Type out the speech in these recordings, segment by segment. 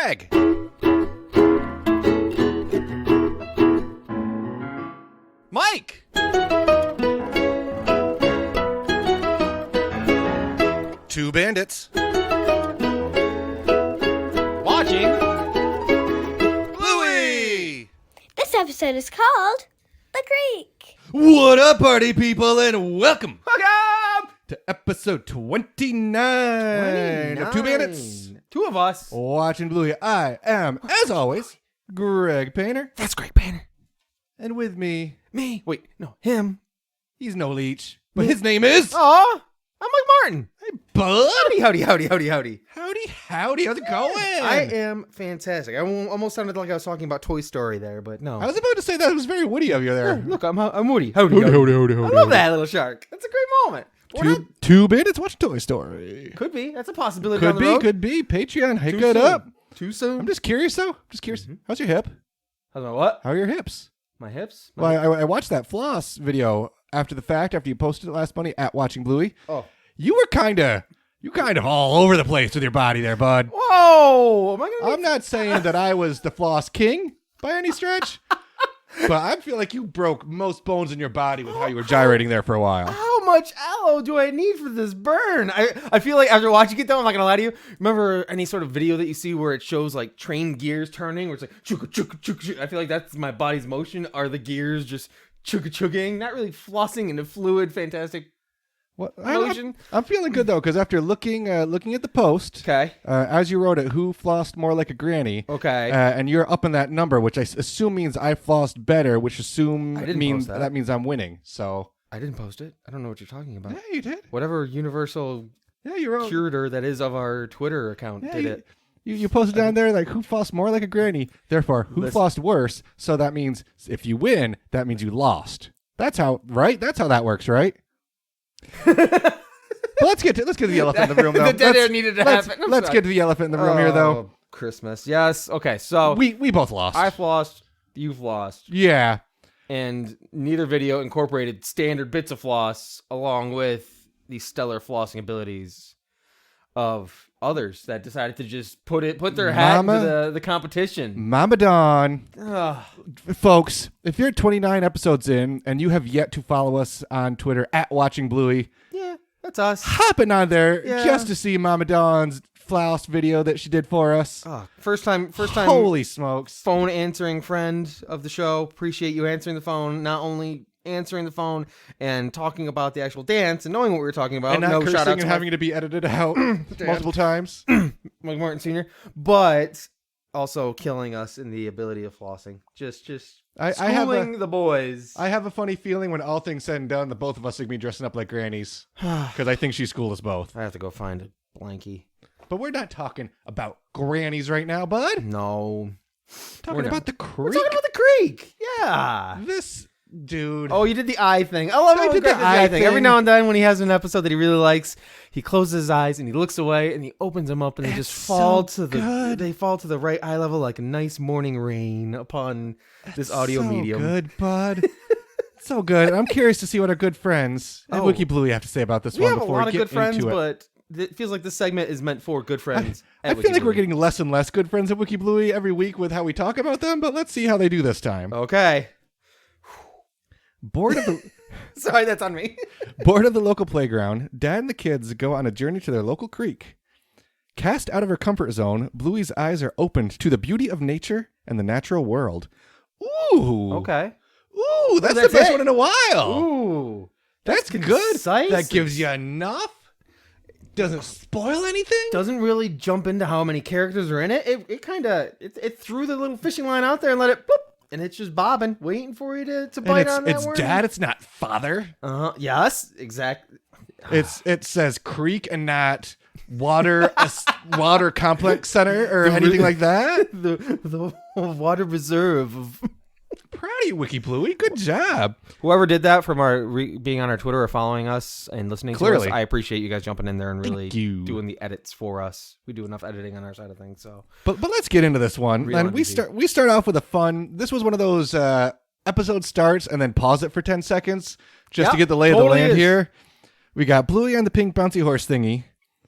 Greg. Mike. Two bandits. Watching Bluey. This episode is called The Creek. What up, party people, and welcome to episode 29 of Two Bandits. Two of us. Watching Bluey. I am, as always, Greg Painter. That's Greg Painter. And with me, Him. he's no leech, but his name is... Aw, I'm Mike Martin. Hey, bud. Howdy. Howdy. How's it going? I am fantastic. I almost sounded like I was talking about Toy Story there, but no. I was about to say that. It was very Woody of you there. Look, I'm Woody. Howdy. I love that little shark. That's a great moment. Two bandits watch Toy Story. Could be. That's a possibility down the road. Could be. Patreon, hook Too it soon. up. Too soon. I'm just curious, though. How's your hip? How's my what? How are your hips? My hips? Well, I watched that floss video after the fact, after you posted it last Monday at Watching Bluey. Oh. You were kind of all over the place with your body there, bud. Whoa! I'm not saying that I was the floss king by any stretch, but I feel like you broke most bones in your body with how you were gyrating there for a while. How much aloe do I need for this burn? I feel like after watching it, though, I'm not going to lie to you. Remember any sort of video that you see where it shows like train gears turning, where it's like chugga, chugga, chugga, chugga? I feel like that's my body's motion. Are the gears just chugga, chugging? Not really flossing in a fluid, fantastic motion. I'm feeling good, though, because after looking at the post, Okay. as you wrote it, who flossed more like a granny? Okay. And you're up in that number, which I assume means I flossed better, which means that means I'm winning. So I didn't post it. I don't know what you're talking about. yeah, you did. Whatever universal You wrote curator that is of our Twitter account did it. You posted down there like who flossed more like a granny. Therefore, who flossed worse? So that means if you win, that means you lost. That's how that works, right? But let's get to the elephant in the room, though. The dead air needed to happen. Let's get to the elephant in the room here, though. Christmas. Yes. Okay. So we both lost. I flossed. You flossed. Yeah. And neither video incorporated standard bits of floss along with the stellar flossing abilities of others that decided to just put their hat into the competition. Mama Dawn. Ugh. Folks, if you're 29 episodes in and you have yet to follow us on Twitter at Watching Bluey, Yeah, that's us. hopping on there Yeah. just to see Mama Dawn's floss video that she did for us. First time. Holy smokes. Phone answering friend of the show. Appreciate you answering the phone. Not only answering the phone and talking about the actual dance and knowing what we were talking about. And not cursing shout out and having to be edited out multiple times. Mike Martin Sr., but also killing us in the ability of flossing. Just schooling the boys. I have a funny feeling when all things said and done, the both of us are going to be dressing up like grannies. Because I think she schooled us both. I have to go find a blankie. But we're not talking about grannies right now, bud. No. Talking about the creek. We're talking about the creek. Yeah. This dude. Oh, you did the eye thing. I love how I did the eye thing. Every now and then when he has an episode that he really likes, he closes his eyes and he looks away and he opens them up and they just fall to the right eye level like a nice morning rain upon this audio medium. Good, bud. So good. I'm curious to see what our good friends at Wiki Bluey have to say about this we one have before a lot we of get good friends, into it. but it feels like this segment is meant for good friends. I feel like we're getting less and less good friends at Wiki Bluey every week with how we talk about them, but let's see how they do this time. Okay. Bored of the Sorry, that's on me. Bored of the local playground, Dad and the kids go on a journey to their local creek. Cast out of her comfort zone, Bluey's eyes are opened to the beauty of nature and the natural world. Ooh. Okay. Ooh, that's the best one in a while. Ooh. That's good. Concise. That gives you enough. Doesn't spoil anything. Doesn't really jump into how many characters are in it. It kind of it threw the little fishing line out there and let it boop, and it's just bobbing, waiting for you to bite on that word. It's Dad. It's not Father. Yes, exactly. It says creek and not water water complex center or anything like that. The water reserve of. Proud of you, Wiki Bluey. Good job. Whoever did that from our being on our Twitter or following us and listening to us, I appreciate you guys jumping in there and really doing the edits for us. We do enough editing on our side of things. So, but let's get into this one. And we start off with a fun. This was one of those episode starts and then pause it for 10 seconds just to get the lay of the land here. We got Bluey on the pink bouncy horse thingy.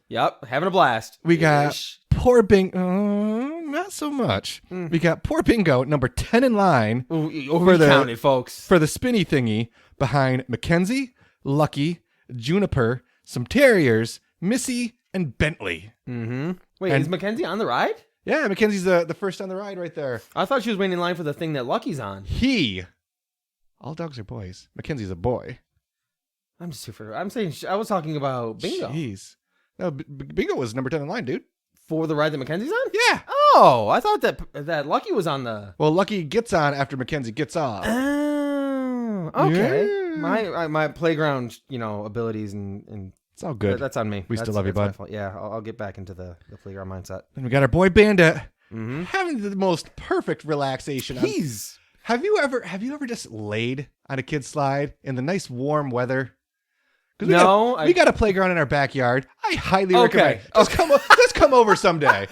Yep, having a blast. We got poor Bing. Oh, not so much. We got poor Bingo, number 10 in line. Overcounted, folks. For the spinny thingy behind Mackenzie, Lucky, Juniper, some Terriers, Missy, and Bentley. Mm-hmm. Wait, And- is Mackenzie on the ride? Yeah, Mackenzie's the first on the ride right there. I thought she was waiting in line for the thing that Lucky's on. All dogs are boys. Mackenzie's a boy. I'm just super. I'm saying I was talking about Bingo. Jeez. No, Bingo was number 10 in line, dude. For the ride that Mackenzie's on? Yeah. Oh, I thought that Lucky was on the. Well, Lucky gets on after Mackenzie gets off. Oh, okay. Yeah. My playground, abilities and It's all good. that's on me. We still That's- love you, that's my bud. fault. Yeah, I'll get back into the playground mindset. And we got our boy Bandit Mm-hmm. having the most perfect relaxation. Have you ever just laid on a kid's slide in the nice warm weather? No, we got a playground in our backyard. I highly recommend. Okay. Just come over someday.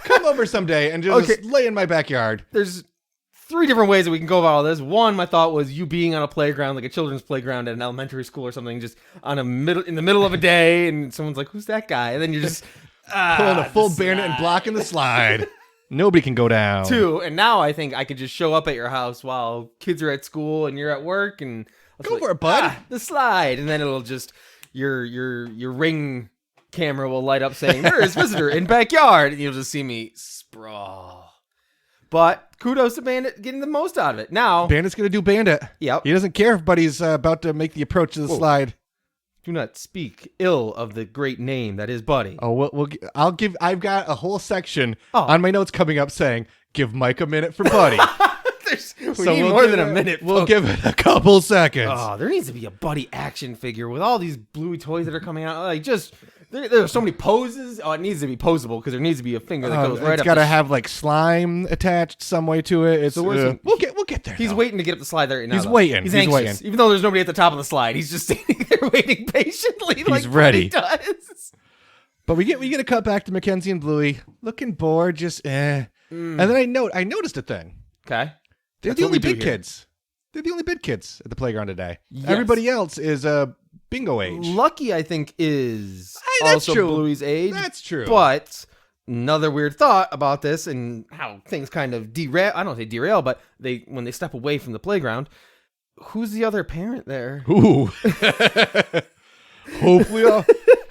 Come over someday and just lay in my backyard. There's 3 different ways that we can go about all this. One, my thought was you being on a playground, like a children's playground at an elementary school or something, just in the middle of a day, and someone's like, "Who's that guy?" And then you're just Pulling a full Bandit and blocking the slide. Nobody can go down. 2, and now I think I could just show up at your house while kids are at school and you're at work, and Go for it, bud. The slide, and then it'll just your Ring camera will light up saying there is visitor in backyard, and you'll just see me sprawl. But kudos to Bandit getting the most out of it. Now Bandit's gonna do Bandit. Yep. He doesn't care if Buddy's about to make the approach to the slide. Do not speak ill of the great name that is Buddy. Oh, I've got a whole section on my notes coming up saying, "Give Mike a minute for Buddy." We need more than a minute. We'll folks. give it a couple seconds. Oh, there needs to be a Buddy action figure with all these Bluey toys that are coming out. Like, just there are so many poses. Oh, it needs to be posable because there needs to be a finger that goes right it's up. got to have like slime attached some way to it. It's So where's we'll get there. He's though. waiting to get up the slide there right now. He's though. waiting. He's He's anxious. waiting. Even though there's nobody at the top of the slide, he's just standing there waiting patiently. He's ready. Buddy does. But we get a cut back to Mackenzie and Bluey looking bored, just And then I noticed a thing. Okay. They're That's the what we only do big here. kids. They're the only big kids at the playground today. Yes. Everybody else is Bingo age. Lucky, I think, is Hey, that's also true. Bluey's age. That's true. But another weird thought about this and how things kind of derail. I don't say derail, but when they step away from the playground, who's the other parent there? Ooh. Hopefully,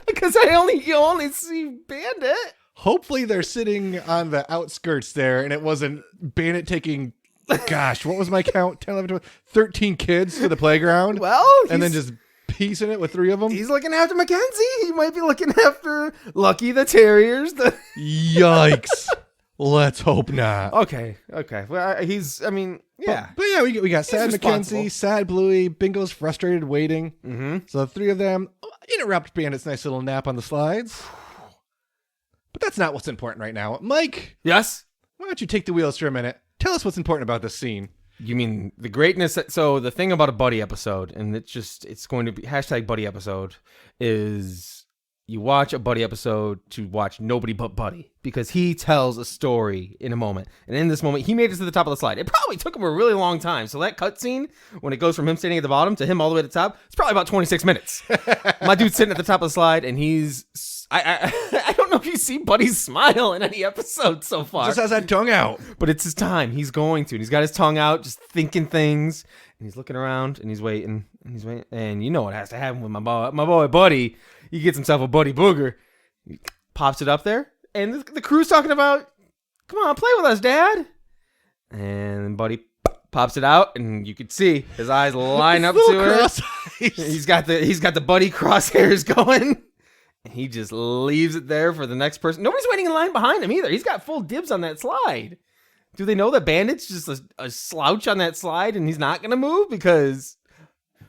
Because you only see Bandit. hopefully they're sitting on the outskirts there, and it wasn't Bandit taking. Gosh, what was my count? 10, 11, 12, 13 kids to the playground. Well, and then just piecing it with 3 of them. he's looking after Mackenzie. He might be looking after Lucky the Terriers. Yikes. Let's hope not. Okay. Well, yeah. But yeah, we got sad responsible. Mackenzie, sad Bluey, Bingo's frustrated waiting. Mm-hmm. So the 3 of them interrupt Bandit's nice little nap on the slides. But that's not what's important right now. Mike, Yes. why don't you take the wheels for a minute? Tell us what's important about this scene. You mean the greatness? So the thing about a Buddy episode, and it's going to be hashtag Buddy episode, is you watch a Buddy episode to watch nobody but Buddy because he tells a story in a moment. And in this moment, he made it to the top of the slide. It probably took him a really long time. So that cutscene, when it goes from him standing at the bottom to him all the way to the top, it's probably about 26 minutes. My dude's sitting at the top of the slide, and I don't know if you see Buddy's smile in any episode so far. Just has that tongue out. But it's his time. He's going to. And he's got his tongue out, just thinking things. And he's looking around, and he's waiting. And you know what has to happen with my boy Buddy. He gets himself a Buddy Booger. He pops it up there. And the crew's talking about, come on, play with us, Dad. And Buddy pops it out, and you could see his eyes line up to her. He's got the Buddy crosshairs going. He just leaves it there for the next person. Nobody's waiting in line behind him either. He's got full dibs on that slide. Do they know that Bandit's just a slouch on that slide and he's not going to move? Because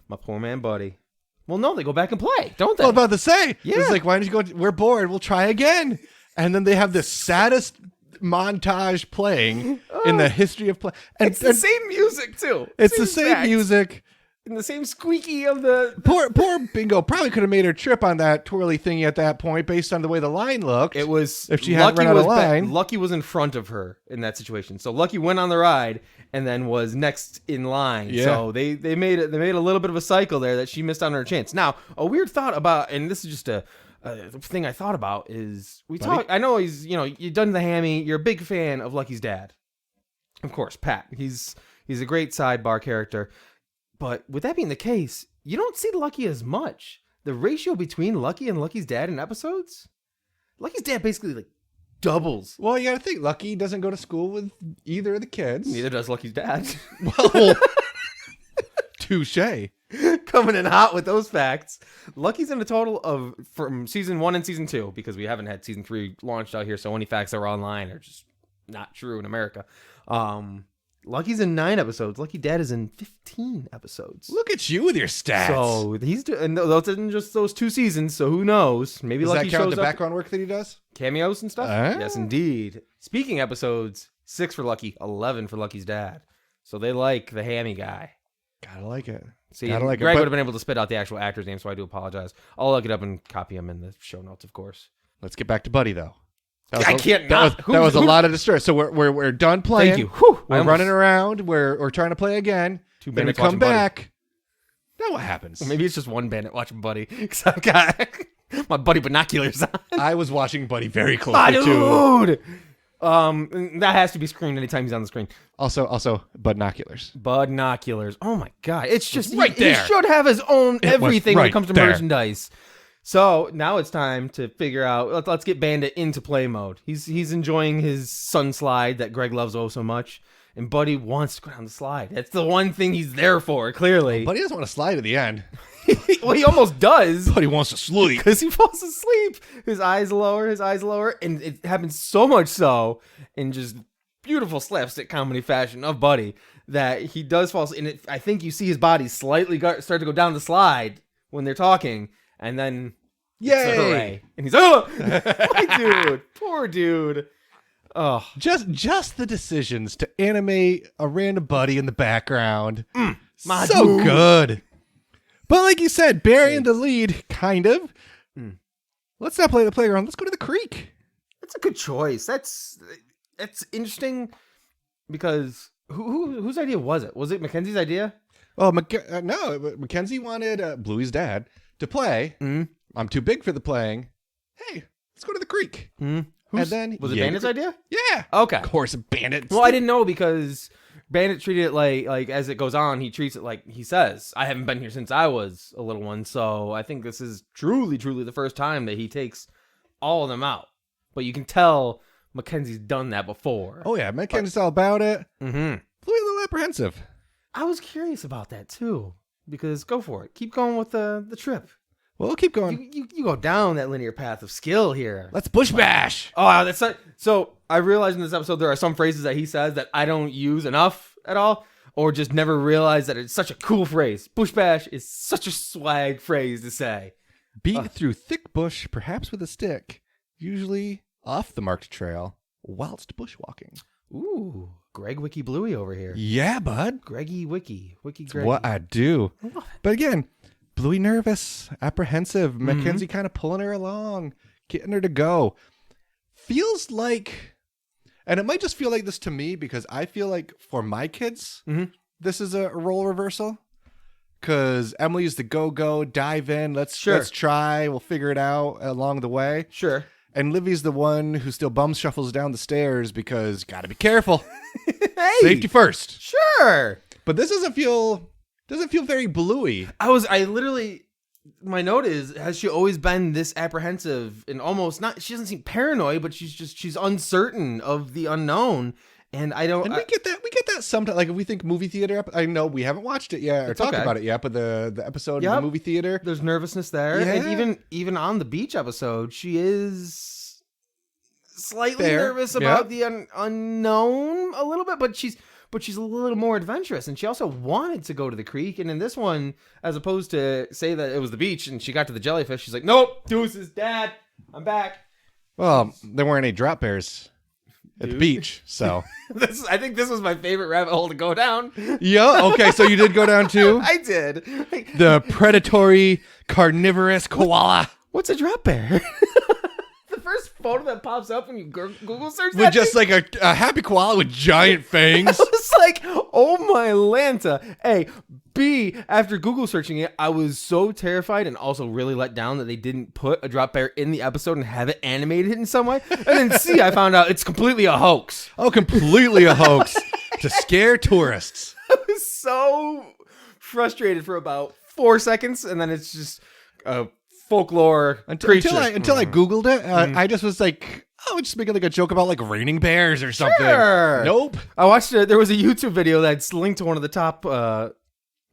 my poor man Buddy. Well, no, they go back and play, don't they? I was about to say. Yeah. It's like, why don't you go? We're bored. We'll try again. And then they have the saddest montage playing in the history of play. And It's the same music, too. It's the same exact. music. And the same squeaky of the... Poor Bingo probably could have made her trip on that twirly thingy at that point based on the way the line looked. It was... If she hadn't run out of line. Lucky was in front of her in that situation. So Lucky went on the ride and then was next in line. Yeah. So they made a little bit of a cycle there that she missed on her chance. Now, a weird thought about... And this is just a the thing I thought about is I know he's you've done the hammy. You're a big fan of Lucky's dad, of course, Pat. He's a great sidebar character, but with that being the case, you don't see Lucky as much. The ratio between Lucky and Lucky's dad in episodes, Lucky's dad basically like doubles. Well, you got to think Lucky doesn't go to school with either of the kids. Neither does Lucky's dad. Well, touche. Coming in hot with those facts. Lucky's in a total of, from season 1 and season 2, because we haven't had season 3 launched out here, so any facts that are online are just not true in America. Lucky's in 9 episodes. Lucky Dad is in 15 episodes. Look at you with your stats. So he's doing those isn't just those 2 seasons. So who knows? Maybe Does Lucky that count shows the up, background work that he does? cameos and stuff. Yes, indeed. Speaking episodes, 6 for Lucky, 11 for Lucky's dad. So they like the hammy guy. Gotta like it. See, Gotta like Greg it. would have been able to spit out the actual actor's name, so I do apologize. I'll look it up and copy him in the show notes, of course. Let's get back to Buddy though. I can't That was a lot of distress. So we're done playing. Thank you. Whew, We're running around. We're trying to play again. Two Then we bandits come watching Buddy. back. Now what happens? Or maybe it's just one bandit watching Buddy, because I've got my Buddy binoculars on. I was watching Buddy very closely too. Dude! That has to be screened anytime he's on the screen. Also binoculars. Binoculars. Oh my god. It's just right he there. should have his own everything when right it comes to there. merchandise. So now it's time to figure out. Let's get Bandit into play mode. He's enjoying his sun slide that Greg loves oh so much, and Buddy wants to go down the slide. That's the one thing he's there for. Clearly, Buddy doesn't want to slide at the end. well, he almost does. Buddy wants to sleep. Because he falls asleep. His eyes lower, and it happens so much so in just beautiful slapstick comedy fashion of Buddy that he does fall asleep. And I think you see his body slightly start to go down the slide when they're talking, and then Yay! it's a hooray. And he's, oh, my dude, poor dude. Oh, Just the decisions to animate a random Buddy in the background. my So dude. good. But like you said, burying the lead, kind of. Let's not play the playground. Let's go to the creek. That's a good choice. That's interesting because whose idea was it? Was it Mackenzie's idea? Oh, no. Mackenzie wanted Bluey's dad to play. I'm too big for the playing. Hey, let's go to the creek. And then Was it Bandit's idea? Yeah. Okay. Of course, Bandit. Well, I didn't know because Bandit treated it like as it goes on, he treats it like he says, I haven't been here since I was a little one, so I think this is truly the first time that he takes all of them out. But you can tell Mackenzie's done that before. Oh, yeah. Mackenzie's all about it. Mm-hmm. Bluey a little apprehensive. I was curious about that too, because go for it. Keep going with the trip. Well, we'll keep going. You go down that linear path of skill here. Let's bush bash. Oh, that's not, so I realized in this episode there are some phrases that he says that I don't use enough at all, or just never realized that it's such a cool phrase. Bush bash is such a swag phrase to say. Beat through thick bush, perhaps with a stick, usually off the marked trail, whilst bushwalking. Ooh, Greg Wiki Bluey over here. Yeah, bud. Greggy Wiki It's Greggy. what I do. I love it. But again, Bluey nervous, apprehensive, Mackenzie kind of pulling her along, getting her to go. Feels like, and it might just feel like this to me because I feel like for my kids, this is a role reversal. Because Emily's the go, dive in, let's try, we'll figure it out along the way. Sure. And Livy's the one who still bum shuffles down the stairs because gotta be careful. Hey, Safety first. Sure. But this doesn't feel very Bluey. I literally, my note is, has she always been this apprehensive and almost not, she doesn't seem paranoid, but she's uncertain of the unknown. And I don't, And we get that sometimes. Like if we think movie theater, I know we haven't watched it yet or talked about it yet, but the episode of the movie theater, there's nervousness there. Yeah. And even on the beach episode, she is slightly Fair. nervous about the unknown a little bit, but she's a little more adventurous, and she also wanted to go to the creek. And in this one, as opposed to say that it was the beach and she got to the jellyfish, she's like, nope, deuces, Dad, I'm back. well, there weren't any drop bears at the beach, so I think this was my favorite rabbit hole to go down. yeah. Okay, so you did go down too. I did. The predatory carnivorous koala What's a drop bear? The first photo that pops up when you Google search with that just like a happy koala with giant fangs. I was like, oh my Lanta. Hey, B, after Google searching it, I was so terrified and also really let down that they didn't put a drop bear in the episode and have it animated in some way. And then C, I found out it's completely a hoax. Oh, completely a hoax to scare tourists. I was so frustrated for about 4 seconds, and then it's just a folklore creature. Until I Googled it, I just was like, oh, just making like a joke about like raining bears or something. Sure. Nope. I watched it. There was a YouTube video that's linked to one of the top,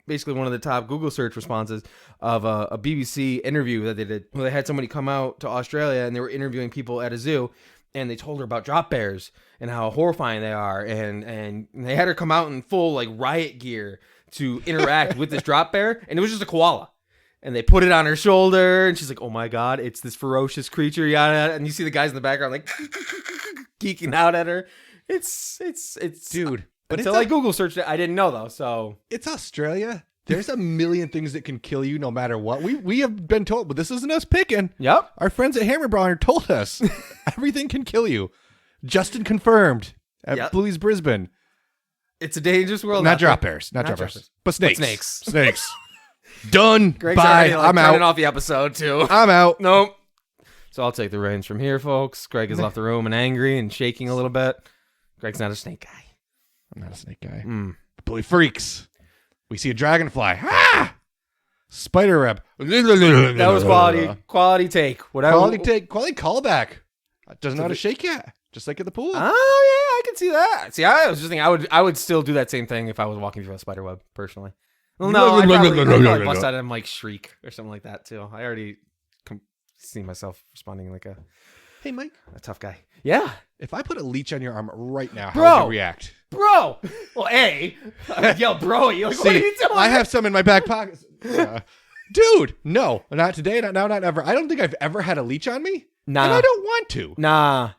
basically one of the top Google search responses of a BBC interview that they did. Where they had somebody come out to Australia and they were interviewing people at a zoo, and they told her about drop bears and how horrifying they are, and they had her come out in full like riot gear to interact with this drop bear, and it was just a koala. And they put it on her shoulder, and she's like, "Oh my god, it's this ferocious creature!" Yada, and you see the guys in the background like geeking out at her. It's dude. But until I Google searched it, I didn't know though. So it's Australia. There's a million things that can kill you no matter what. We have been told, but this isn't us picking. Yep. Our friends at Hammer Brawler told us everything can kill you. Justin confirmed at Bluey's Brisbane. It's a dangerous world. Not drop bears. Not drop bears. But snakes. Snakes. Done. Greg's Bye. already, I'm turning out. off the episode too. I'm out. Nope. So I'll take the reins from here, folks. Greg has left the room and angry and shaking a little bit. Greg's not a snake guy. I'm not a snake guy. Bluey freaks. We see a dragonfly. Ah! Spider web. That was quality take. Whatever. Quality callback. Doesn't know how to shake yet. Just like at the pool. Oh yeah, I can see that. See, I was just thinking I would still do that same thing if I was walking through a spider web, personally. Well, no, I'd probably bust out and like shriek or something like that too. I already see myself responding like a Hey, Mike. A tough guy. Yeah. If I put a leech on your arm right now, how Bro. would you react? Bro. Well, I would yell, bro. You're like, what are you doing? I have some in my back pocket. Dude, no. Not today, not now, not ever. I don't think I've ever had a leech on me. Nah. And I don't want to. Nah.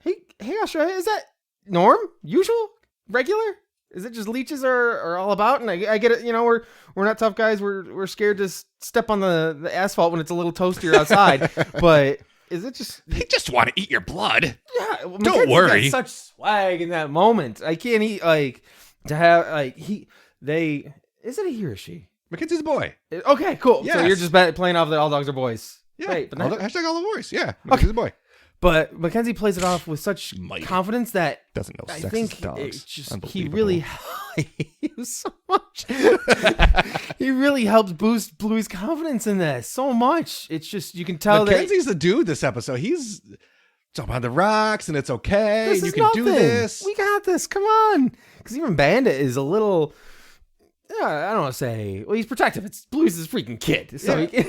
Hey, Australia, is that norm? Usual? Regular? Is it just leeches are all about? And I get it, we're not tough guys. We're scared to step on the asphalt when it's a little toastier outside. But is it just... They just want to eat your blood. Yeah. Don't worry. Got such swag in that moment. I can't eat, to have, is it a he or she? Mackenzie's a boy. Okay, cool. Yes. So you're just playing off that all dogs are boys. Yeah. Right, but Hashtag all the boys. Yeah. Mackenzie's a boy. But Mackenzie plays it off with such confidence that doesn't know I sexist think dogs. he really so much. He really helps boost Bluey's confidence in this so much. It's just you can tell Mackenzie's the dude this episode. He's jump on the rocks and it's okay. This and you is can nothing. do this. We got this. Come on. Because even Bandit is a little. I don't want to say. Well, he's protective. It's Bluey's his freaking kid. So yeah.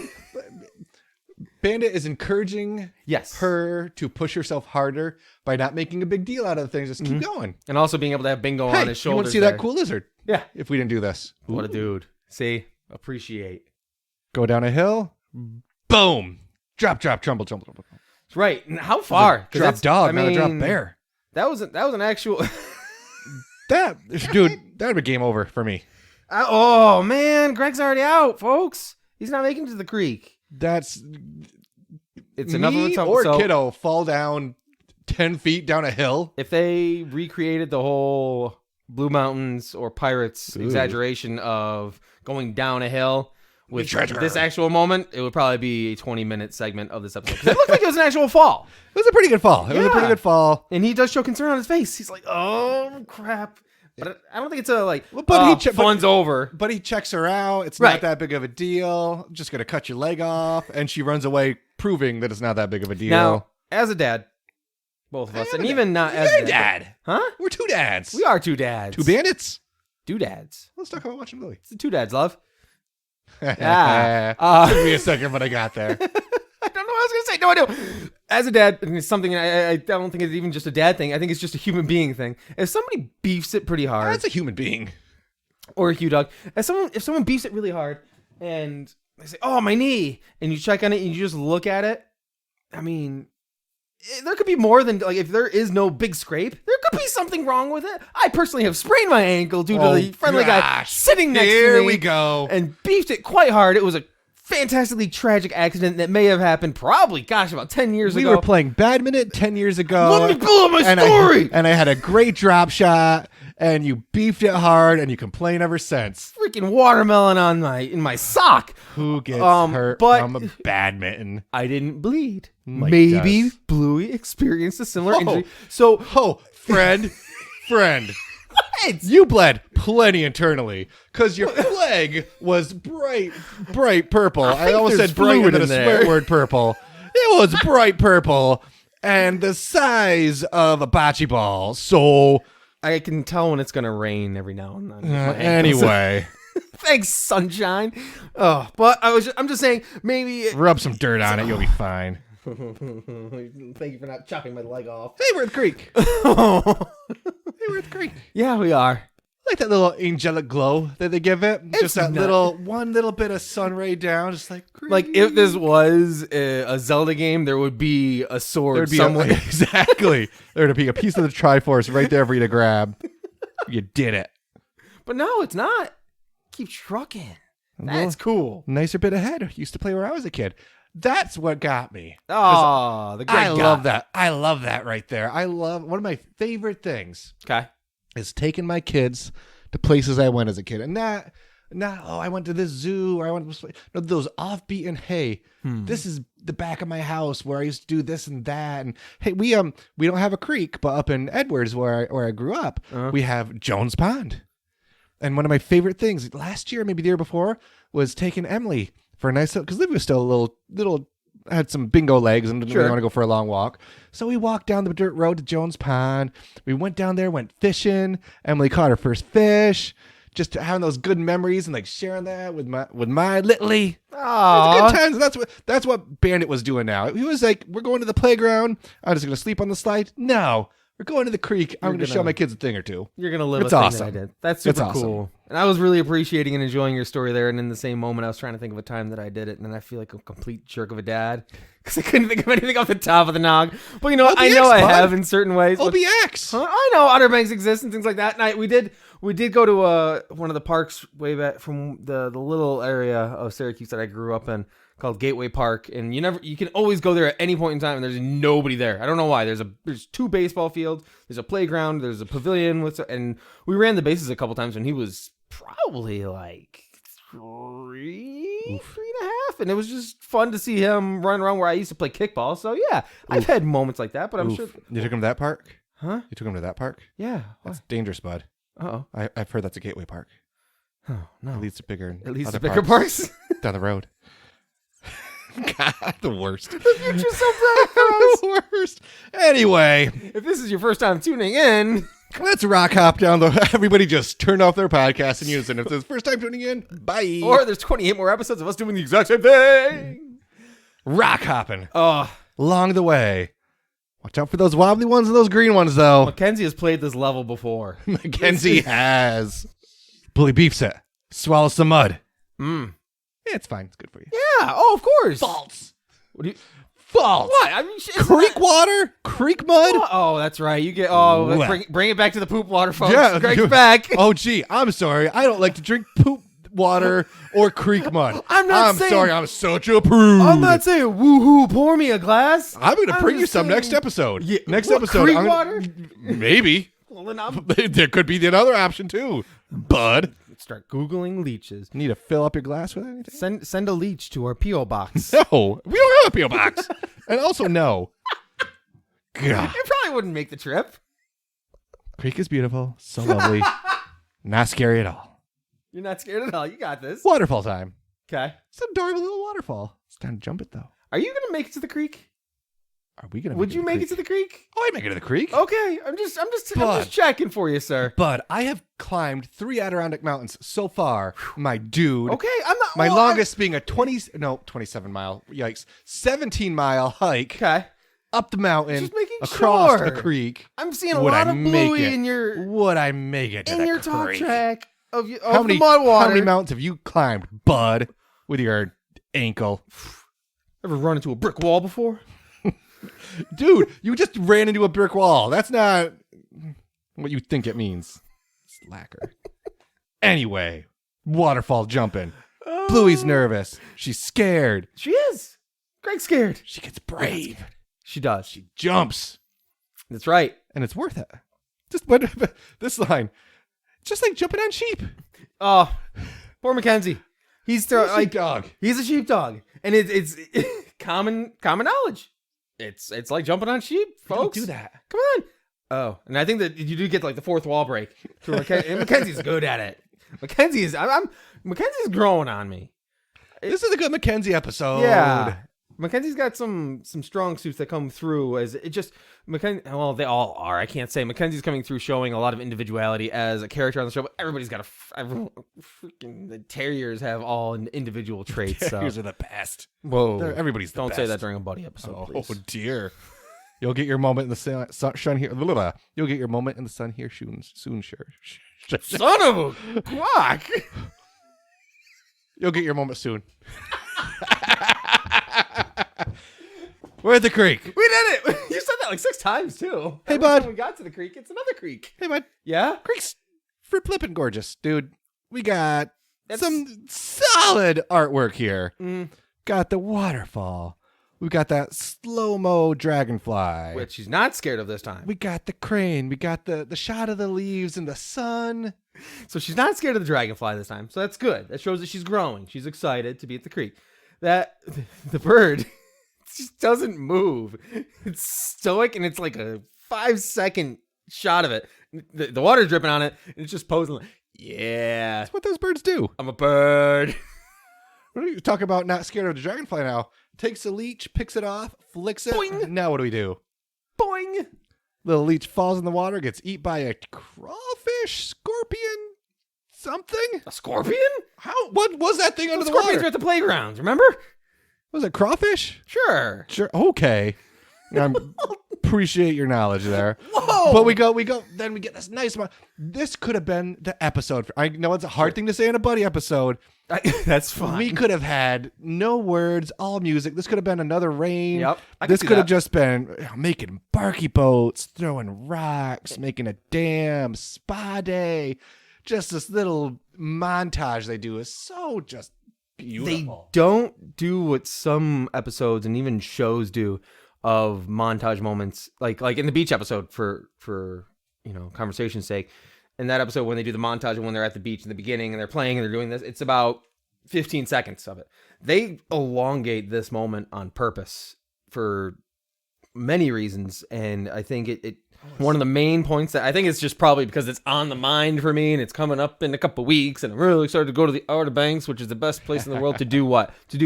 Bandit is encouraging her to push herself harder by not making a big deal out of things. Just keep going. And also being able to have Bingo on his shoulders. You want to see that cool lizard? Yeah. If we didn't do this. What a dude. See? Appreciate. Go down a hill. Boom. Drop, trumble. That's right. And how far? Drop dog, not a drop bear. That was an actual... Dude, that would be game over for me. Oh, man. Greg's already out, folks. He's not making it to the creek. It's enough of a tumble. Or kiddo fall down 10 feet down a hill. If they recreated the whole Blue Mountains or Pirates exaggeration of going down a hill with this actual moment, it would probably be a 20-minute segment of this episode. It looked like it was an actual fall. It was a pretty good fall. And he does show concern on his face. He's like, oh, crap. But I don't think it's fun's over. But he checks her out. It's not that big of a deal. I'm just going to cut your leg off. And she runs away, proving that it's not that big of a deal. Now, as a dad, both of us, and even not as a dad. Huh? We're two dads. We are two dads. Two bandits. Doodads. Let's talk about watching Bluey. It's the two dads, love. Took me a second, but I got there. I don't know what I was going to say. No, I do. As a dad, and it's something I don't think it's even just a dad thing. I think it's just a human being thing. If somebody beefs it pretty hard. That's a human being. Or a Hugh dog. If someone beefs it really hard and they say, oh, my knee, and you check on it and you just look at it, I mean, there could be more than, if there is no big scrape, there could be something wrong with it. I personally have sprained my ankle due to the friendly guy sitting next to me. Here we go. And beefed it quite hard. It was a fantastically tragic accident that may have happened probably, about 10 years ago. We were playing badminton 10 years ago. Let me pull up my story. And I had a great drop shot. and you beefed it hard, and you complain ever since. Freaking watermelon in my sock. Who gets hurt but from a badminton? I didn't bleed. Mike Maybe does. Bluey experienced a similar Oh. injury. So friend. it's You bled plenty internally because your flag was bright purple. I almost there's said bright and fluid then a in there. swear word purple. It was bright purple and the size of a bocce ball. So I can tell when it's gonna rain every now and then. My ankles. anyway, Thanks, sunshine. Oh, but I'm just saying maybe. rub some dirt on it. You'll be fine. Thank you for not chopping my leg off. Hey, we're at the creek. Hey, we're at the creek. Yeah, we are. Like that little angelic glow that they give it. It's just that not- one little bit of sun ray down. Just like Like if this was a Zelda game, there would be a sword there'd be somewhere. exactly. There'd be a piece of the Triforce right there for you to grab. You did it. But no, it's not. Keep trucking. That's cool. Nicer bit ahead. Used to play where I was a kid. That's what got me. Oh, the great I guy. love that. I love that right there. I love one of my favorite things Okay. is taking my kids to places I went as a kid, and not I went to this zoo or I went to this place. No, those offbeat. Hey, this is the back of my house where I used to do this and that. And hey, we don't have a creek, but up in Edwards where I grew up, we have Jones Pond. And one of my favorite things last year, maybe the year before, was taking Emily for a nice because Liv was still a little had some bingo legs and didn't really want to go for a long walk. So we walked down the dirt road to Jones Pond. We went down there, went fishing. Emily caught her first fish. Just having those good memories and like sharing that with my Littly. Oh, Good times. That's what Bandit was doing now. He was like, we're going to the playground. I'm just gonna sleep on the slide. No. We're going to the creek. I'm going to show my kids a thing or two. You're going to live It's a thing awesome. that I did. That's super It's awesome. cool. And I was really appreciating and enjoying your story there. And in the same moment, I was trying to think of a time that I did it. And then I feel like a complete jerk of a dad because I couldn't think of anything off the top of the nog. But you know what? I know I have in certain ways. but- OBX. I know Outer Banks exist and things like that. And we did go to one of the parks way back from the little area of Syracuse that I grew up in called Gateway Park, and you can always go there at any point in time, and there's nobody there. I don't know why. There's 2 baseball fields, there's a playground, there's a pavilion and we ran the bases a couple times when he was probably like 3 and a half, and it was just fun to see him run around where I used to play kickball. So yeah, I've had moments like that, but I'm sure. You took him to that park? Huh? You took him to that park? Yeah. That's dangerous, bud. Oh. I've heard that's a gateway park. Oh no. It leads to bigger At other bigger parks. down the road. God, the worst. The future's so bright for us. The worst. Anyway, If this is your first time tuning in, let's rock hop down the. Everybody just turn off their podcast and use it. If it's the first time tuning in, bye. or there's 28 more episodes of us doing the exact same thing. Rock hopping Oh, along the way. Watch out for those wobbly ones and those green ones, though. Mackenzie has played this level before. Mackenzie has. Bully beefs it. Swallows some mud. Mm. Yeah, it's fine. It's good for you. Yeah. Oh, of course. False. What do you? False. What? I mean, isn't Creek that- water? Creek mud? Oh, that's right. You get. Oh, What? bring it back to the poop water, folks. Yeah, Greg's you- back. Oh, gee. I'm sorry. I don't like to drink poop water or creek mud. I'm saying- sorry. I'm such a prude. I'm not saying woohoo. Pour me a glass. I'm going to I'm bring you just some saying- next episode. Yeah, Next what, episode. Creek I'm water? Maybe. Well, then I'm There could be another option, too. Bud. start googling leeches. Need to fill up your glass with anything? Send a leech to our PO box. No. We don't have a P.O. box. And also, no. God. It probably wouldn't make the trip. Creek is beautiful. So lovely. Not scary at all. You're not scared at all. You got this. Waterfall time. Okay. It's an adorable little waterfall. It's time to jump it, though. Are you gonna make it to the creek? Are we going to Would you make it to the creek? Oh, I make it to the creek. Okay. I'm just But- checking for you, sir. But I have climbed 3 Adirondack mountains so far, my dude. Okay. I'm not. My well, longest being a 27 mile, yikes, 17 mile hike Okay. up the mountain, Just making across sure. a creek. I'm seeing a Would lot I of make Bluey it? in your Would I make it to the talk creek? track of the How many mud water. How many mountains have you climbed, bud, with your ankle? Ever run into a brick wall before? Dude, you just ran into a brick wall. That's not what you think it means. Slacker. Anyway, waterfall jumping. Bluey's nervous. She's scared. She is. Greg's scared. She gets brave. She does. Jumps. That's right. And it's worth it. Just what this line. just like jumping on sheep. Oh, poor Mackenzie. He's Sheepdog. He's a sheepdog, and it's common knowledge. It's like jumping on sheep, folks. Don't do that. Come on. Oh, and I think that you do get like the fourth wall break. And Mackenzie's good at it. Mackenzie's growing on me. This is a good Mackenzie episode. Yeah. Mackenzie's got some strong suits that come through as it just well, they all are. I can't say Mackenzie's coming through showing a lot of individuality as a character on the show, but everybody's got freaking the terriers have all individual traits. Terriers are the best. Whoa. Everybody's the Don't best. say that during a buddy episode, please. Oh dear. You'll get your moment in the sun here. You'll get your moment in the sun here soon, sure. Son of a clock. You'll get your moment soon. We're at the creek. We did it. You said that like 6 times too. Hey, Every bud. time we got to the creek, it's another creek. Hey, bud. Yeah? Creek's flipping gorgeous, dude. We got some solid artwork here. Got the waterfall. We got that slow-mo dragonfly. Which she's not scared of this time. We got the crane. We got the shot of the leaves in the sun. So she's not scared of the dragonfly this time. So that's good. That shows that she's growing. She's excited to be at the creek. The bird just doesn't move. It's stoic, and it's like a 5-second shot of it. The water's dripping on it, and it's just posing like, yeah. That's what those birds do. I'm a bird. What are you talking about? Not scared of the dragonfly now. Takes a leech, picks it off, flicks it. Boing. Now what do we do? Boing. Little leech falls in the water, gets eaten by a crawfish, scorpion, something. A scorpion? What was that thing under the Scorpions water? are at the playground, remember? Was it crawfish? Sure. Sure. Okay. I appreciate your knowledge there. Whoa. But we go. Then we get this nice one. This could have been the episode. I know it's a hard thing to say in a buddy episode. That's fine. We could have had no words, all music. This could have been another rain. Yep. This could have just been making barky boats, throwing rocks, making a dam, spa day. Just this little montage they do is so just beautiful. They don't do what some episodes and even shows do of montage moments, like in the beach episode for conversation's sake. In that episode, when they do the montage and when they're at the beach in the beginning and they're playing and they're doing this, it's about 15 seconds of it. They elongate this moment on purpose for many reasons, and I think it one of the main points that I think it's just probably because it's on the mind for me and it's coming up in a couple of weeks and I'm really excited to go to the Outer Banks, which is the best place in the world to do what? To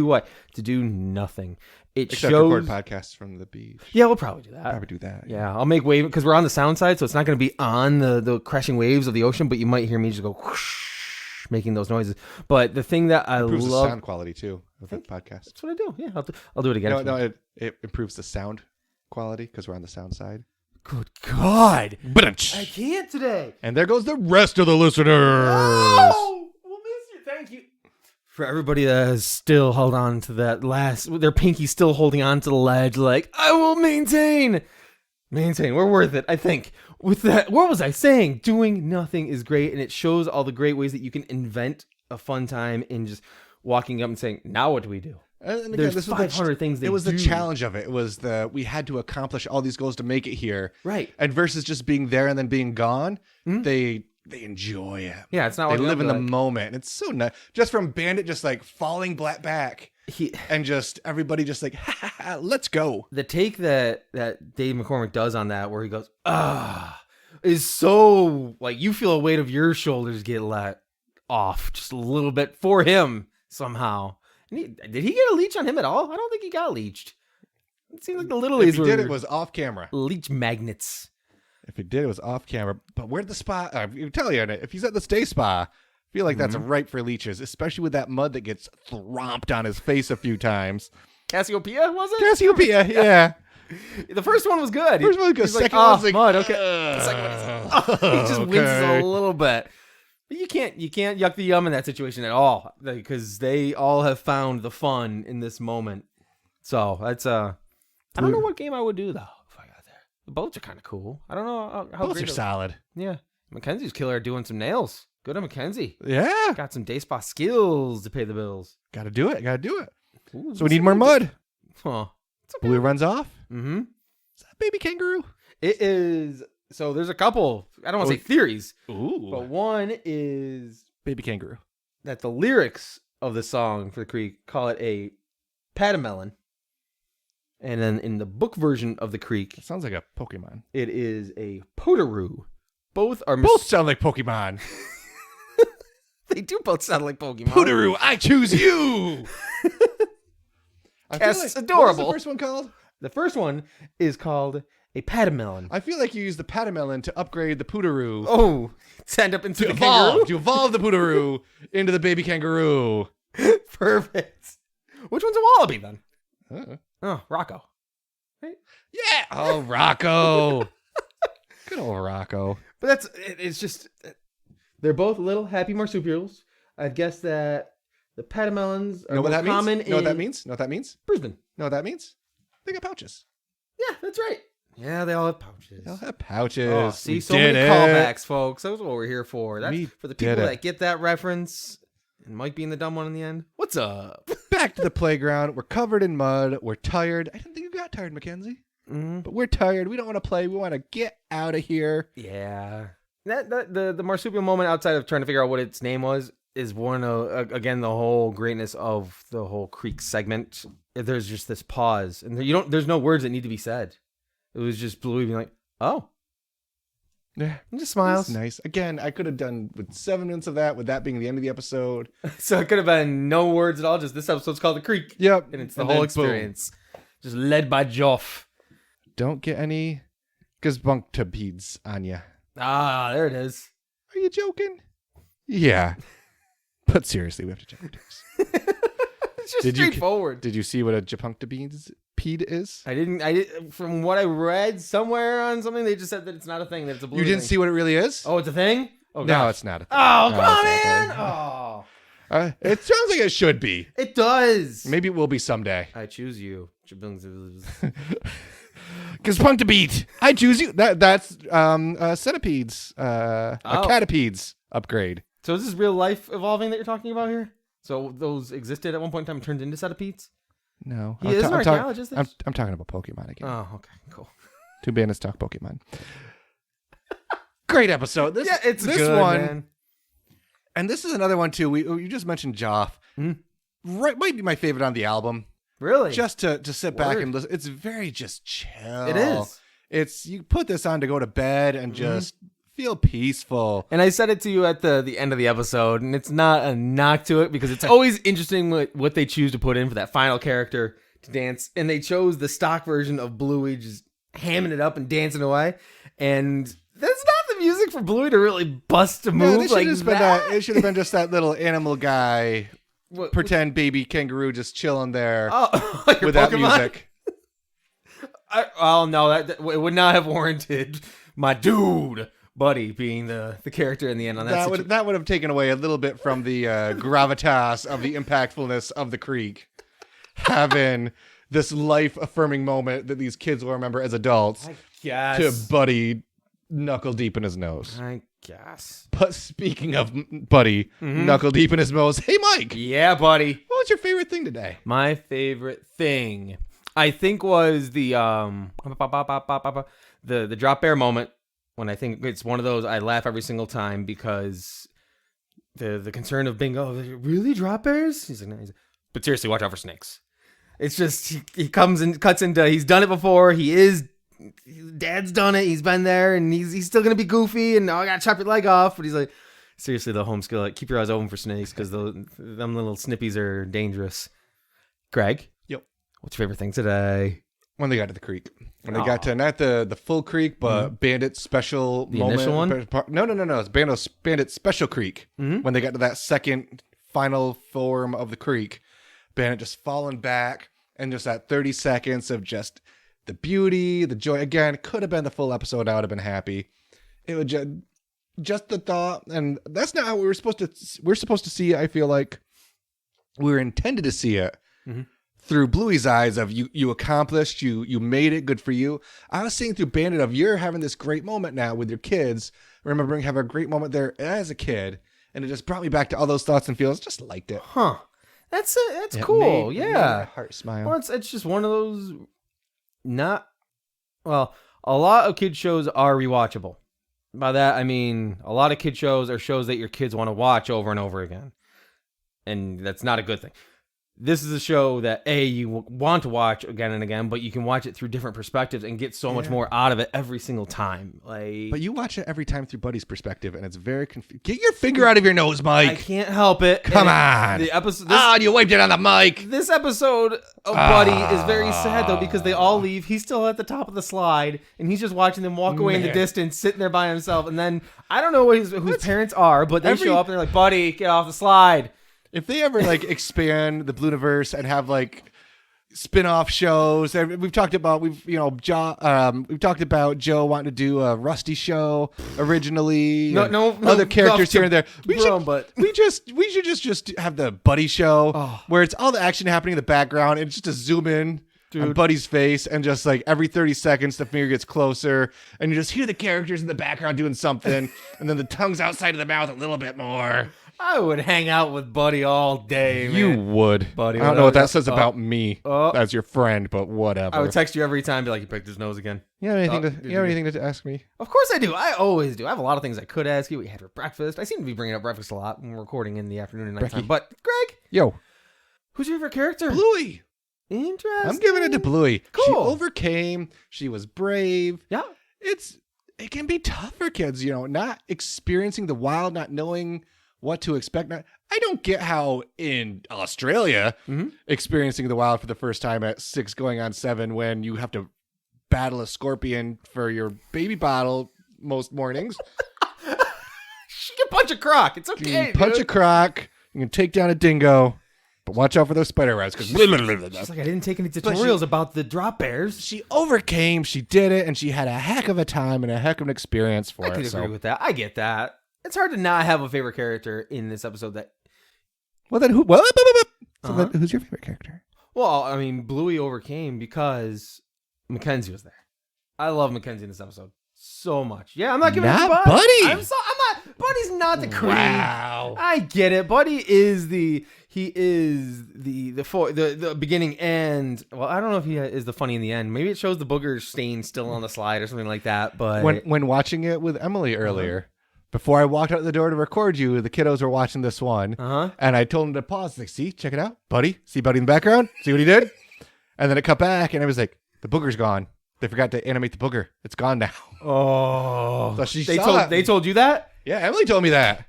do nothing. It Except shows record podcasts from the beach. Yeah, we'll probably do that. Probably do that. Yeah, I'll make wave because we're on the sound side, so it's not going to be on the crashing waves of the ocean, but you might hear me just go whoosh, making those noises. But the thing that I improves love, the sound quality too of the podcast. that's what I do. Yeah, I'll do it again. It improves the sound quality because we're on the sound side. Good God, But I can't today. and there goes the rest of the listeners. Oh, we'll miss you. Thank you. For everybody that has still held on to that their pinky still holding on to the ledge, like, I will maintain. We're worth it, I think. With that, what was I saying? Doing nothing is great, and it shows all the great ways that you can invent a fun time in just walking up and saying, now what do we do? And again, There's this was 500 things they It was do. the challenge of it. It was we had to accomplish all these goals to make it here. Right. And versus just being there and then being gone, they enjoy it. Yeah, it's not They walking live up in and the be like- moment. It's so nice. Just from Bandit just like falling back and just everybody just like, ha, ha, ha, let's go. The take that Dave McCormick does on that, where he goes, is so like you feel a weight of your shoulders get let off just a little bit for him somehow. And did he get a leech on him at all? I don't think he got leeched. It seemed like the little If leagues he were did, it was off camera. leech magnets. If he did, it was off camera. But where'd the spa? I'm telling you, if he's at the stay spa, I feel like that's ripe for leeches, especially with that mud that gets thromped on his face a few times. Cassiopeia, was it? Cassiopeia, yeah. The first one was good. First one was good. He's like, Second one was like, mud. Okay. The second one is, he just winces a little bit. But you can't yuck the yum in that situation at all because they all have found the fun in this moment. So that's I don't know what game I would do though if I got there. The boats are kind of cool. I don't know how Both great are solid. Yeah, Mackenzie's killer doing some nails. Good on Mackenzie. Yeah. Got some day spa skills to pay the bills. Gotta do it. Ooh, So we need more mud. Huh. It's okay. Blue runs off. Mm-hmm. Is that baby kangaroo? It is So there's a couple, I don't want to say theories, Ooh. but one is Baby kangaroo. that the lyrics of the song for the creek call it a patamelon. And then in the book version of the creek, It sounds like a Pokemon. it is a potaroo. Both are Both sound like Pokemon. They do both sound like Pokemon. Pootaroo, I choose you. That's What adorable. was the first one called? The first one is called a patamelon. I feel like you used the Patamelon to upgrade the Pootaroo. Oh, to end up into to the kangaroo? to evolve the Pootaroo into the baby kangaroo. Perfect. Which one's a wallaby then? Oh, Rocco. Right? Yeah. Oh, Rocco. Good old Rocco. But it's just, they're both little happy marsupials. I'd guess that the patamelons are Know what that common means? in Know what that means? Know what that means? Brisbane. Know what that means? They got pouches. Yeah, that's right. Yeah, they all have pouches. They'll have pouches. Oh, see, We so many did it. callbacks, folks. That's what we're here for. That's We for the did people it. that get that reference and might be in the dumb one in the end. What's up? Back to the playground. We're covered in mud. We're tired. I didn't think you got tired, Mackenzie. But we're tired. We don't want to play. We want to get out of here. Yeah. The marsupial moment outside of trying to figure out what its name was is one of, again, the whole greatness of the whole creek segment. There's just this pause and there's no words that need to be said. It was just Bluey being like, oh, Yeah. and just smiles. That's nice. Again, I could have done with 7 minutes of that, with that being the end of the episode. So it could have been no words at all. Just this episode's called The Creek. Yep. And it's the And whole then experience. Just led by Joff. Don't get any gazbunktabeads on you. Ah, there it is. Are you joking? Yeah. But seriously, we have to check our text. It's just straightforward. Did you see what a japunctabead is? I did. From what I read somewhere on something, they just said that it's not a thing. That it's a blue. You didn't thing. see what it really is? Oh, it's a thing. Oh, no, gosh. it's not a thing. Oh, No, come on, it's not a man. thing. Oh, It sounds like it should be. it does. Maybe it will be someday. I choose you. Gazbunktabead. I choose you. That's centipedes. A catipedes upgrade. So is this real life evolving that you're talking about here? So those existed at one point in time and turned into centipedes? No. He is an archaeologist. I'm talking about Pokemon again. Oh, okay, cool. Two bandits talk Pokemon. Great episode. This good, one, man. and this is another one too. You just mentioned Joff. Right, might be my favorite on the album. Really? Just to sit back Word. and listen. It's very just chill. It is. It's you put this on to go to bed and just feel peaceful. And I said it to you at the end of the episode, and it's not a knock to it because it's always interesting what they choose to put in for that final character to dance. And they chose the stock version of Bluey just hamming it up and dancing away. And that's not the music for Bluey to really bust a move like that. It should have been just that little animal guy, pretend baby kangaroo just chilling there Like with that Pokemon? music. No, that it would not have warranted my dude Buddy being the character in the end on that. That would have taken away a little bit from the gravitas of the impactfulness of the creek. Having this life-affirming moment that these kids will remember as adults to Buddy knuckle deep in his nose. I guess. But speaking of Buddy knuckle deep in his nose, hey Mike. Yeah, buddy. What was your favorite thing today? My favorite thing, I think, was the drop bear moment. When I think it's one of those, I laugh every single time because the concern of Bingo, really drop bears? He's like, no. But seriously, watch out for snakes. It's just he comes and cuts into. He's done it before. Dad's done it. He's been there, and he's still gonna be goofy. And I gotta chop your leg off. But he's like, seriously, the home skill, like, keep your eyes open for snakes because them little snippies are dangerous. Greg, Yep. What's your favorite thing today? When they got to the creek. When they got to not the full creek, but Bandit special The moment. initial one? No. It's Bandit special creek. When they got to that second final form of the creek. Bandit just falling back and just that 30 seconds of just the beauty, the joy. Again, it could have been the full episode. I would have been happy. It would just the thought, and that's not how we're supposed to see it. I feel like we were intended to see it. Through Bluey's eyes of you accomplished, you made it, good for you. I was seeing through Bandit of you're having this great moment now with your kids, remembering having a great moment there as a kid, and it just brought me back to all those thoughts and feels. Just liked it. Huh. That's cool. Made my Yeah. heart smile. Well, it's just one of those A lot of kid shows are rewatchable. By that, I mean a lot of kid shows are shows that your kids want to watch over and over again. And that's not a good thing. This is a show that, you want to watch again and again, but you can watch it through different perspectives and get so much more out of it every single time. Like, but you watch it every time through Buddy's perspective, and it's very confusing. Get your finger out of your nose, Mike. I can't help it. Come on. The episode. You wiped it on the mic. This episode of Buddy is very sad, though, because they all leave. He's still at the top of the slide, and he's just watching them walk away in the distance, sitting there by himself. And then, I don't know who his parents are, but they show up, and they're like, Buddy, get off the slide. If they ever like expand the Blueyverse and have like spin-off shows, and we've talked about talked about Joe wanting to do a Rusty show originally. No, other characters here and there. We should just have the Buddy show where it's all the action happening in the background and just to zoom in on Buddy's face, and just like every 30 seconds the finger gets closer and you just hear the characters in the background doing something, and then the tongue's outside of the mouth a little bit more. I would hang out with Buddy all day, man. You would. Buddy, I don't know what that says about me as your friend, but whatever. I would text you every time, be like, you picked his nose again. You have anything to ask me? Of course I do. I always do. I have a lot of things I could ask you. What you had for breakfast. I seem to be bringing up breakfast a lot when we're recording in the afternoon and nighttime. But, Greg. Yo. Who's your favorite character? Bluey. Interesting. I'm giving it to Bluey. Cool. She overcame. She was brave. Yeah. It can be tough for kids, not experiencing the wild, not knowing what to expect. I don't get how in Australia, experiencing the wild for the first time at 6 going on 7, when you have to battle a scorpion for your baby bottle most mornings. She can punch a croc. It's okay. You can punch a croc. You can take down a dingo. But watch out for those spider webs. She's like, I didn't take any tutorials about the drop bears. She overcame. She did it. And she had a heck of a time and a heck of an experience for it. I could agree with that. I get that. It's hard to not have a favorite character in this episode. Well, then who? Then who's your favorite character? Well, I mean, Bluey overcame because Mackenzie was there. I love Mackenzie in this episode so much. Yeah, I'm not giving it to Buddy. I'm not. Buddy's not the cream. Wow. I get it. Buddy is the beginning and, well, I don't know if he is the funny in the end. Maybe it shows the booger stain still on the slide or something like that. But when watching it with Emily earlier. Before I walked out the door to record you, the kiddos were watching this one. And I told them to pause. Like, see, check it out. Buddy. See Buddy in the background? See what he did? And then it cut back, and I was like, the booger's gone. They forgot to animate the booger. It's gone now. Oh. So they told you that? Yeah, Emily told me that.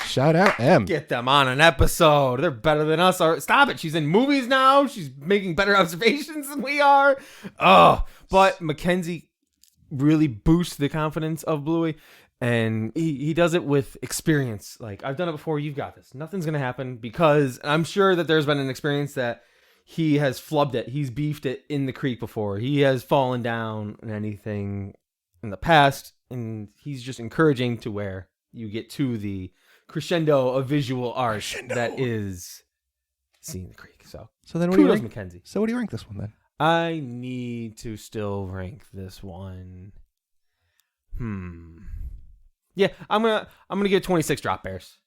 Shout out, Em. Get them on an episode. They're better than us. Stop it. She's in movies now. She's making better observations than we are. Oh, but Mackenzie really boosts the confidence of Bluey. And he does it with experience. Like, I've done it before. You've got this. Nothing's going to happen, because I'm sure that there's been an experience that he has flubbed it. He's beefed it in the creek before. He has fallen down and anything in the past. And he's just encouraging to where you get to the crescendo of visual art that is seeing the creek. So then what do you rank Mackenzie? So what do you rank this one then? I need to still rank this one. Yeah, I'm gonna give 26 drop bears.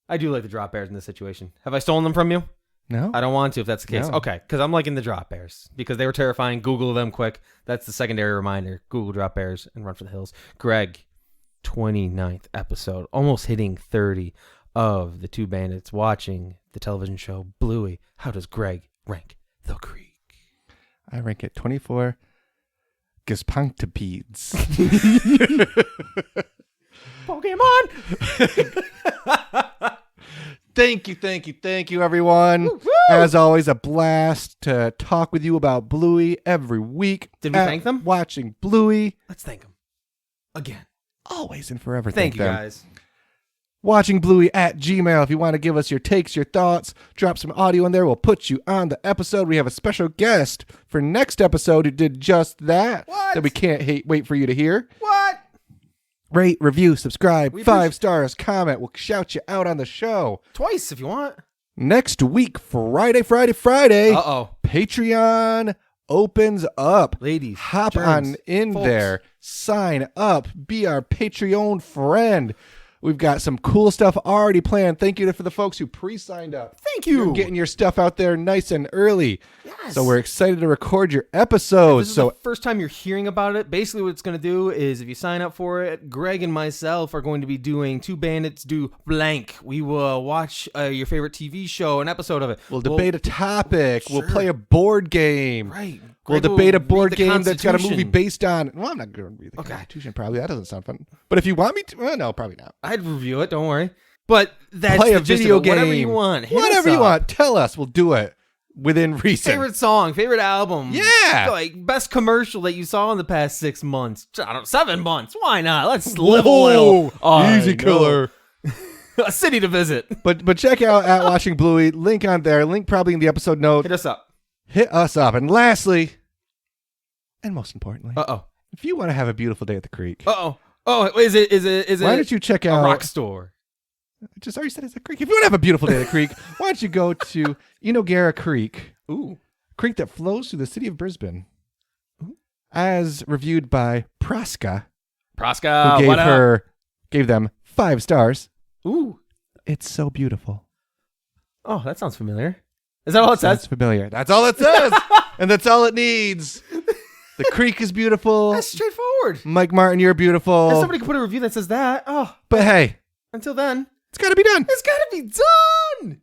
I do like the drop bears in this situation. Have I stolen them from you? No. I don't want to if that's the case. No. Okay, because I'm liking the drop bears because they were terrifying. Google them quick. That's the secondary reminder. Google drop bears and run for the hills. Greg, 29th episode, almost hitting 30 of the Two Bandits watching the television show Bluey. How does Greg rank the creek? I rank it 24 Gispunctipedes. Pokemon! Thank you, everyone. Woo-hoo! As always, a blast to talk with you about Bluey every week. Did we thank them? Watching Bluey. Let's thank them. Again. Always and forever. Thank you, them. guys. Watching Bluey at Gmail. If you want to give us your takes, your thoughts, drop some audio in there. We'll put you on the episode. We have a special guest for next episode who did just that. What? That we can't wait for you to hear. What? Rate, review, subscribe, 5 stars, comment. We'll shout you out on the show. Twice if you want. Next week, Friday. Uh-oh. Patreon opens up. Ladies, hop germs, on in folks. there. Sign up. Be our Patreon friend. We've got some cool stuff already planned. Thank you for the folks who pre-signed up. Thank you. You're getting your stuff out there nice and early. Yes. So we're excited to record your episodes. This is the first time you're hearing about it. Basically what it's going to do is if you sign up for it, Greg and myself are going to be doing Two Bandits Do Blank. We will watch your favorite TV show, an episode of it. We'll debate a topic. Sure. We'll play a board game. Right. We'll Greg will debate a read board the game that's got a movie Constitution. based on... Well, I'm not going to read the Constitution, probably. That doesn't sound fun. But if you want me to... Well, no, probably not. I'd review it, don't worry. But that's Play a the gist of video it. game. Whatever you want. Hit Whatever us you up. want. Tell us. We'll do it within reason. Favorite song, favorite album. Yeah. Like best commercial that you saw in the past 6 months. I don't 7 months. Why not? Let's live a little. Easy killer. A city to visit. But check out at Watching Bluey. Link on there. Link probably in the episode note. Hit us up. Hit us up. And lastly, and most importantly, Uh-oh. if you want to have a beautiful day at the creek, Uh-oh. Oh, is it why don't you check a out... rock store? I just already said it's a creek. If you want to have a beautiful day at the creek, why don't you go to Inogara Creek, Ooh. creek that flows through the city of Brisbane, as reviewed by Praska, Praska, who gave them 5 stars. Ooh. It's so beautiful. Oh, that sounds familiar. Is that all it says? That's familiar. That's all it says. And that's all it needs. The creek is beautiful. That's straightforward. Mike Martin, you're beautiful. If somebody could put a review that says that, But hey, until then, it's got to be done. it's got to be done.